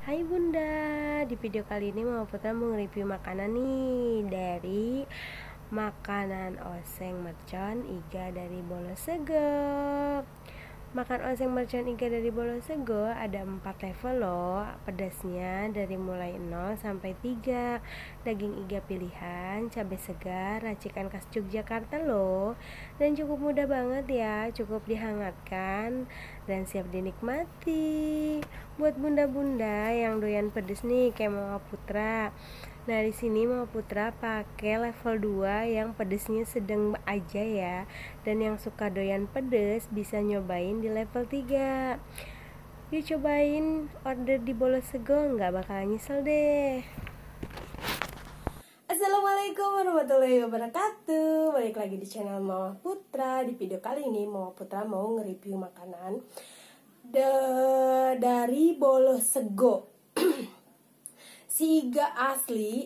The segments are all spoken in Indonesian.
Hai Bunda, di video kali ini Mama Putra mau nge-review makanan nih dari makanan oseng mercon iga dari Bolo Sego. Makan oseng mercon iga dari Bolo Sego ada 4 level loh pedasnya, dari mulai 0 sampai 3. Daging iga pilihan, cabai segar, racikan khas Yogyakarta loh. Dan cukup mudah banget ya, cukup dihangatkan dan siap dinikmati. Buat bunda-bunda yang doyan pedes nih kayak Mama Putra. Nah, di sini Mama Putra pakai level 2 yang pedesnya sedang aja ya. Dan yang suka doyan pedes bisa nyobain di level 3. Yuk cobain order di Bolo Sego, nggak bakal nyesel deh. Assalamualaikum warahmatullahi wabarakatuh. Balik lagi di channel Mama Putra. Di video kali ini Mama Putra mau nge-review makanan dari Bolo Sego. Si iga asli,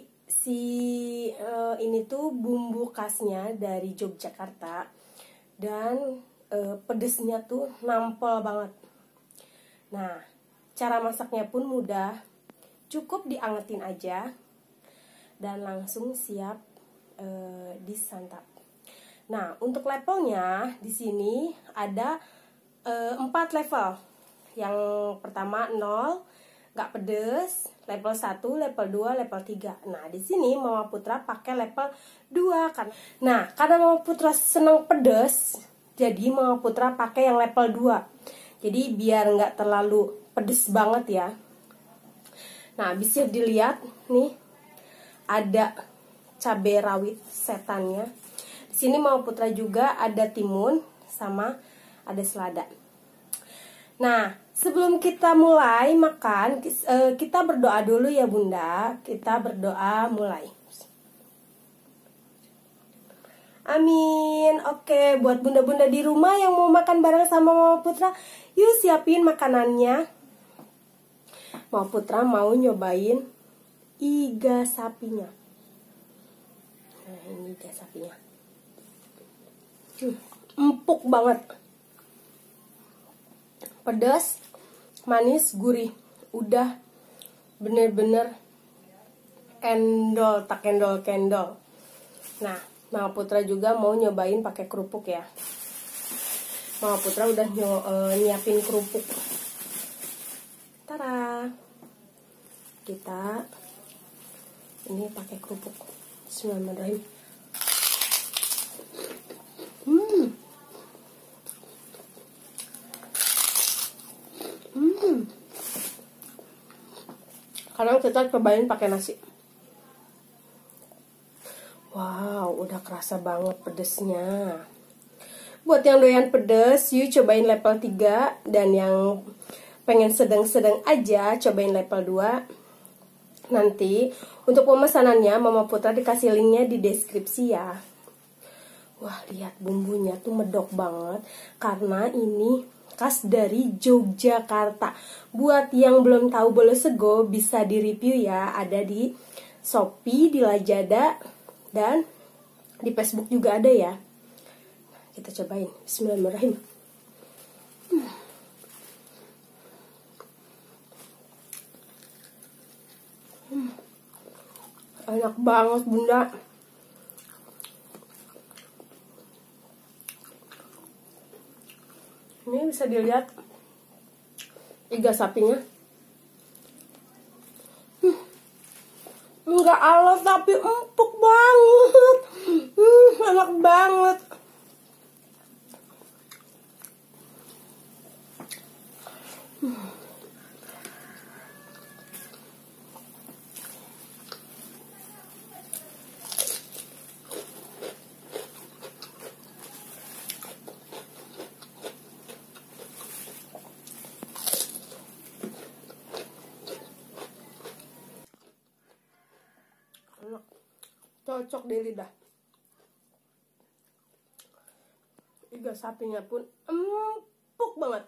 ini tuh bumbu khasnya dari Yogyakarta. Dan pedesnya tuh nampol banget. Nah, cara masaknya pun mudah. Cukup diangetin aja dan langsung siap disantap. Nah, untuk levelnya di sini ada 4 level. Yang pertama 0, gak pedes, level 1, level 2, level 3. Nah, di sini Mama Putra pakai level 2 kan. Nah, karena Mama Putra senang pedes, jadi Mama Putra pakai yang level 2. Jadi biar nggak terlalu pedes banget ya. Nah, bisa dilihat nih ada cabai rawit setannya. Di sini Mama Putra juga ada timun sama ada selada. Nah, sebelum kita mulai makan, kita berdoa dulu ya Bunda. Kita berdoa mulai. Amin. Oke, buat bunda-bunda di rumah yang mau makan bareng sama Mama Putra, yuk siapin makanannya. Mama Putra mau nyobain iga sapinya. Nah, ini iga sapinya. Empuk banget. Pedas, manis, gurih. Udah bener-bener endol, tak endol-kendol. Nah, Mama Putra juga mau nyobain pakai kerupuk ya. Mama Putra udah nyiapin kerupuk. Tara. Kita ini pakai kerupuk. Bismillahirrahmanirrahim. Sekarang kita cobain pakai nasi. Wow, udah kerasa banget pedesnya. Buat yang doyan pedes, yuk cobain level 3. Dan yang pengen sedang-sedang aja, cobain level 2. Nanti untuk pemesanannya Mama Putra dikasih linknya di deskripsi ya. Wah, lihat bumbunya tuh medok banget. Karena ini khas dari Yogyakarta. Buat yang belum tahu Bolo Sego bisa di review ya. Ada di Shopee, di Lazada, dan di Facebook juga ada ya. Kita cobain. Bismillahirrahmanirrahim. Enak banget Bunda. Ini bisa dilihat iga sapinya. Enggak alot tapi empuk banget. Enak banget. Cocok di lidah. Iga sapinya pun empuk banget.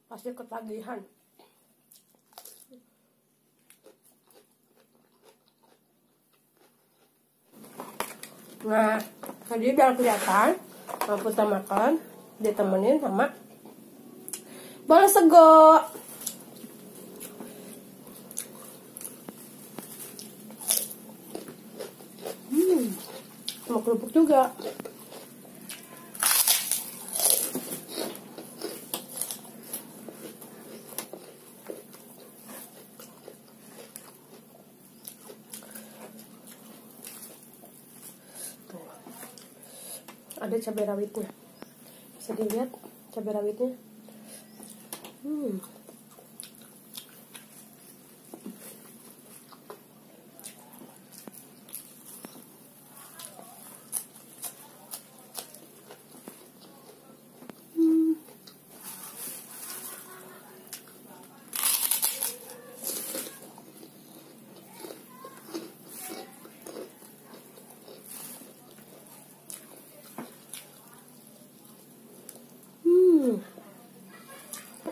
Pasti ketagihan. Nah, jadi biar kelihatan Mama Putra makan ditemenin sama bola sego. Sama kerupuk juga. Ada cabai rawitnya, bisa dilihat cabai rawitnya.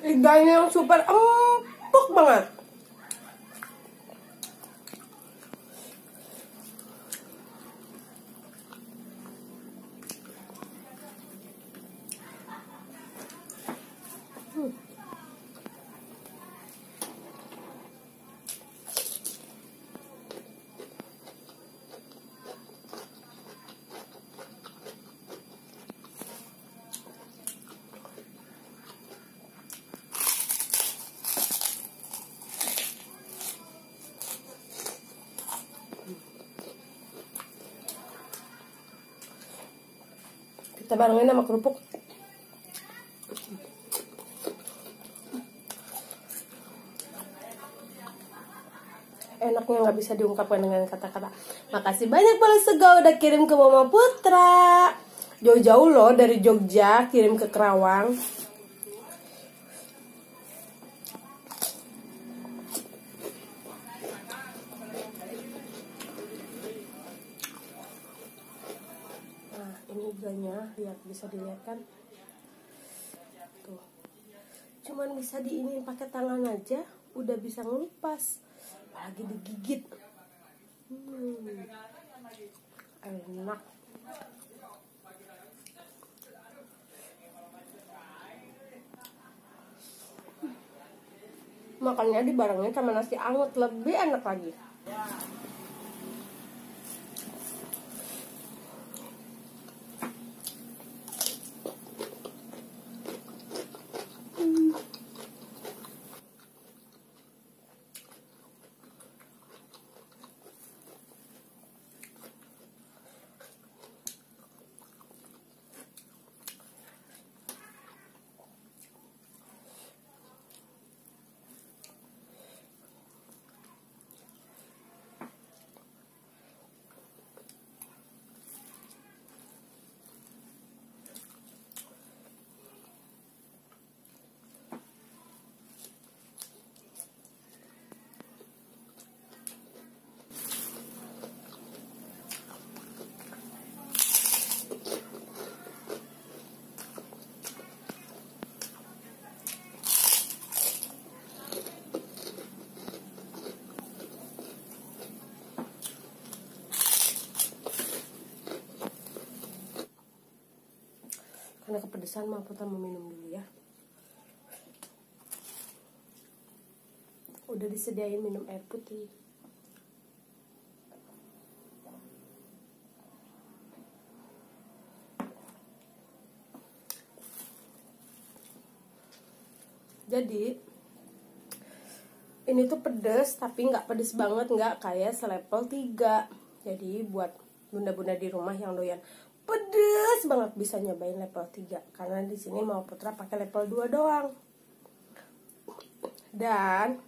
Iganya yang super empuk banget. Kita barengin sama kerupuk. Enaknya nggak bisa diungkapkan dengan kata-kata. Makasih banyak Bola Sego udah kirim ke Mama Putra. Jauh-jauh loh dari Jogja kirim ke Kerawang. Ini iganya, lihat, bisa dilihat kan? Tuh. Cuman bisa diinin pakai tangan aja, udah bisa ngelupas. Apalagi digigit. Enak. Makannya dibarengin sama nasi anget, lebih enak lagi. Karena kepedesan, Mama Putra mau minum dulu ya. Udah disediain minum air putih. Jadi ini tuh pedes tapi nggak pedes banget, nggak kayak selevel 3. Jadi buat bunda-bunda di rumah yang doyan pedes banget bisa nyobain level 3. Karena di sini Mama Putra pakai level 2 doang. Dan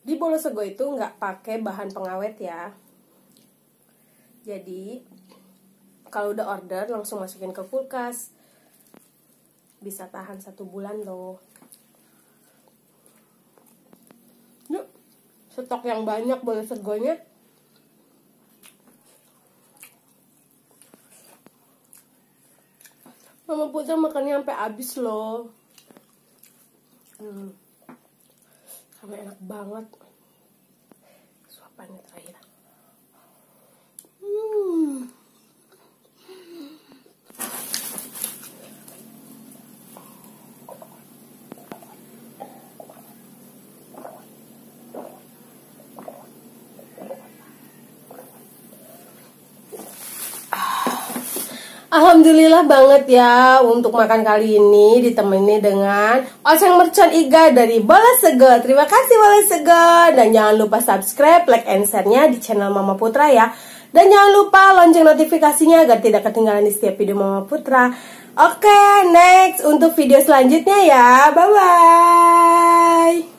di Bola Sego itu nggak pakai bahan pengawet ya. Jadi kalau udah order langsung masukin ke kulkas. Bisa tahan 1 bulan loh. Yuk, stok yang banyak Bola Segonya. Mama Putra makannya sampai habis loh. Sampai enak banget. Suapannya terakhir. Alhamdulillah banget ya untuk makan kali ini ditemani dengan oseng mercon iga dari Bola Sego. Terima kasih Bola Sego, dan jangan lupa subscribe, like, and share-nya di channel Mama Putra ya. Dan jangan lupa lonceng notifikasinya agar tidak ketinggalan di setiap video Mama Putra. Oke, next untuk video selanjutnya ya. Bye bye.